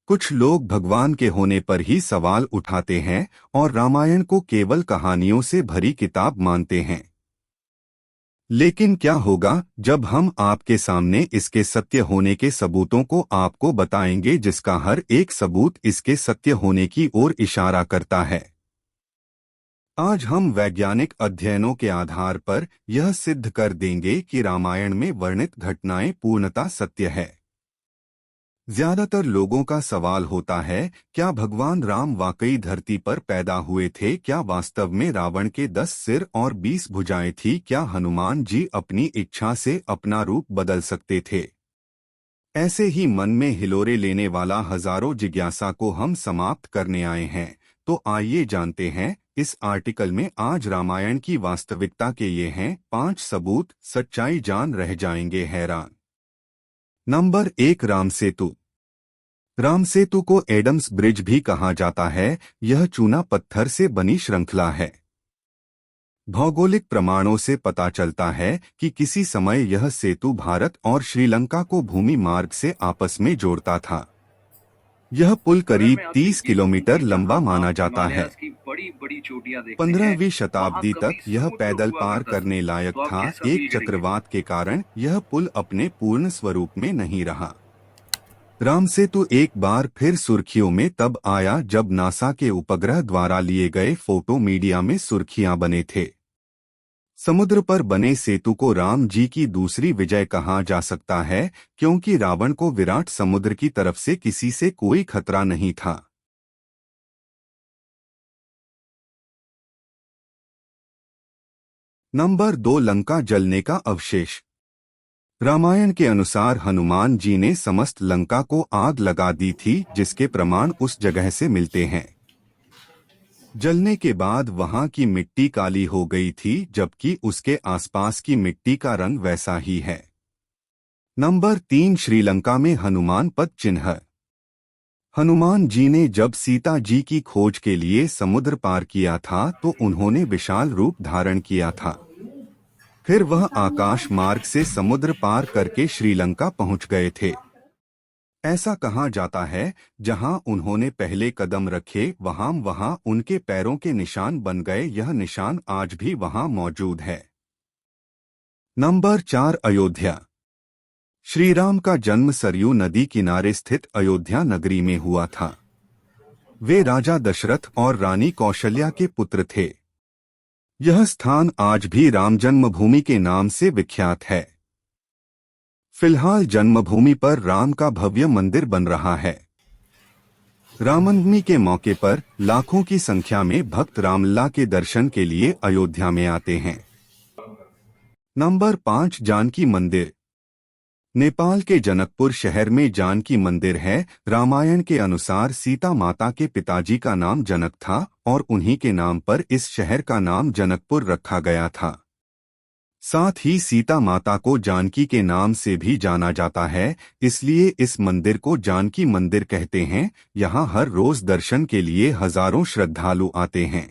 कुछ लोग भगवान के होने पर ही सवाल उठाते हैं और रामायण को केवल कहानियों से भरी किताब मानते हैं। लेकिन क्या होगा जब हम आपके सामने इसके सत्य होने के सबूतों को आपको बताएंगे, जिसका हर एक सबूत इसके सत्य होने की ओर इशारा करता है। आज हम वैज्ञानिक अध्ययनों के आधार पर यह सिद्ध कर देंगे कि रामायण में वर्णित घटनाएं पूर्णतः सत्य है। ज्यादातर लोगों का सवाल होता है, क्या भगवान राम वाकई धरती पर पैदा हुए थे? क्या वास्तव में रावण के 10 सिर और 20 भुजाएं थी? क्या हनुमान जी अपनी इच्छा से अपना रूप बदल सकते थे? ऐसे ही मन में हिलोरे लेने वाला हजारों जिज्ञासा को हम समाप्त करने आए हैं। तो आइए जानते हैं इस आर्टिकल में आज रामायण की वास्तविकता के ये हैं 5 सबूत, सच्चाई जान रह जाएंगे हैरान। नंबर 1, राम सेतु। राम सेतु को एडम्स ब्रिज भी कहा जाता है। यह चूना पत्थर से बनी श्रृंखला है। भौगोलिक प्रमाणों से पता चलता है कि किसी समय यह सेतु भारत और श्रीलंका को भूमि मार्ग से आपस में जोड़ता था। यह पुल करीब 30 किलोमीटर लंबा माना जाता है। 15वीं शताब्दी तक यह पैदल पार करने लायक था। एक चक्रवात के कारण यह पुल अपने पूर्ण स्वरूप में नहीं रहा। राम सेतु एक बार फिर सुर्खियों में तब आया जब नासा के उपग्रह द्वारा लिए गए फोटो मीडिया में सुर्खियां बने थे। समुद्र पर बने सेतु को राम जी की दूसरी विजय कहा जा सकता है, क्योंकि रावण को विराट समुद्र की तरफ से किसी से कोई खतरा नहीं था। नंबर 2, लंका जलने का अवशेष। रामायण के अनुसार हनुमान जी ने समस्त लंका को आग लगा दी थी, जिसके प्रमाण उस जगह से मिलते हैं। जलने के बाद वहां की मिट्टी काली हो गई थी, जबकि उसके आसपास की मिट्टी का रंग वैसा ही है। नंबर 3, श्रीलंका में हनुमान पद चिन्ह। हनुमान जी ने जब सीता जी की खोज के लिए समुद्र पार किया था तो उन्होंने विशाल रूप धारण किया था। फिर वह आकाश मार्ग से समुद्र पार करके श्रीलंका पहुंच गए थे। ऐसा कहा जाता है, जहां उन्होंने पहले कदम रखे वहां उनके पैरों के निशान बन गए। यह निशान आज भी वहां मौजूद है। नंबर 4, अयोध्या। श्री राम का जन्म सरयू नदी किनारे स्थित अयोध्या नगरी में हुआ था। वे राजा दशरथ और रानी कौशल्या के पुत्र थे। यह स्थान आज भी राम जन्मभूमि के नाम से विख्यात है। फिलहाल जन्मभूमि पर राम का भव्य मंदिर बन रहा है। रामनवमी के मौके पर लाखों की संख्या में भक्त रामलला के दर्शन के लिए अयोध्या में आते हैं। नंबर 5, जानकी मंदिर। नेपाल के जनकपुर शहर में जानकी मंदिर है। रामायण के अनुसार सीता माता के पिताजी का नाम जनक था और उन्हीं के नाम पर इस शहर का नाम जनकपुर रखा गया था। साथ ही सीता माता को जानकी के नाम से भी जाना जाता है, इसलिए इस मंदिर को जानकी मंदिर कहते हैं। यहाँ हर रोज दर्शन के लिए हजारों श्रद्धालु आते हैं।